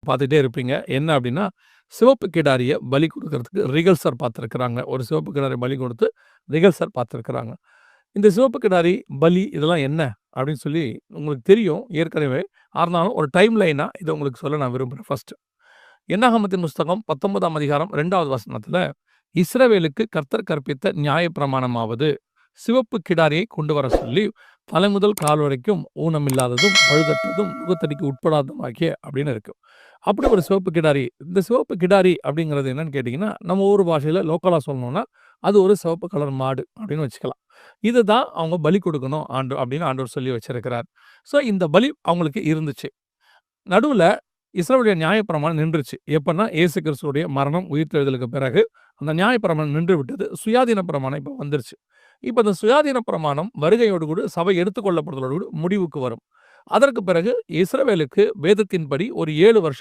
பார்த்துட்டே இருப்பீங்க. என்ன அப்படின்னா, சிவப்பு கிடாரிய பலி குடுக்கறதுக்கு ரிகல்சர் பார்த்துருக்குறாங்க. ஒரு சிவப்பு கிடாரிய பலி கொடுத்து ரிகல்சர் பார்த்துருக்குறாங்க. இந்த சிவப்பு கிடாரி, பலி இதெல்லாம் என்ன அப்படின்னு சொல்லி உங்களுக்கு தெரியும் ஏற்கனவே. ஆனாலும் ஒரு டைம் லைனா இத உங்களுக்கு சொல்ல நான் விரும்புறேன் ஃபர்ஸ்ட். என்னாகமத்தின் புஸ்தகம் 19ஆம் அதிகாரம் 2வது வசனத்துல, இஸ்ரவேலுக்கு கர்த்தர் கற்பித்த நியாயப்பிரமாணமாவது, சிவப்பு கிடாரியை கொண்டு வர சொல்லி, தலை முதல் கால் வரைக்கும் ஊனமில்லாததும், பழுதற்றதும், நுகத்தடிக்கு உட்படாததுமாகிய அப்படின்னு இருக்கு. அப்படி ஒரு சிவப்பு கிடாரி. இந்த சிவப்பு கிடாரி அப்படிங்கிறது என்னன்னு கேட்டீங்கன்னா, நம்ம ஊர் பாஷையில லோக்கலா சொல்லணும்னா, அது ஒரு சிவப்பு கலர் மாடு அப்படின்னு வச்சுக்கலாம். இதுதான் அவங்க பலி கொடுக்கணும் அப்படின்னு ஆண்டவர் சொல்லி வச்சிருக்கிறார். ஸோ இந்த பலி அவங்களுக்கு இருந்துச்சு. நடுவுல இஸ்ரவேலுடைய நியாயப்பிரமாணம் நின்றுச்சு. எப்பன்னா இயேசு கிறிஸ்துவுடைய மரணம், உயிர்த்தெழுதலுக்கு பிறகு அந்த நியாயப்பிரமாணம் நின்று விட்டது. சுயாதீன பிரமாணம் இப்ப வந்துருச்சு. இப்ப இந்த சுயாதீன பிரமாணம் வருகையோடு கூட சபை எடுத்துக்கொள்ளப்படுதலோடு கூட முடிவுக்கு வரும். அதற்கு பிறகு இஸ்ரவேலுக்கு வேதத்தின்படி ஒரு 7 வருஷம்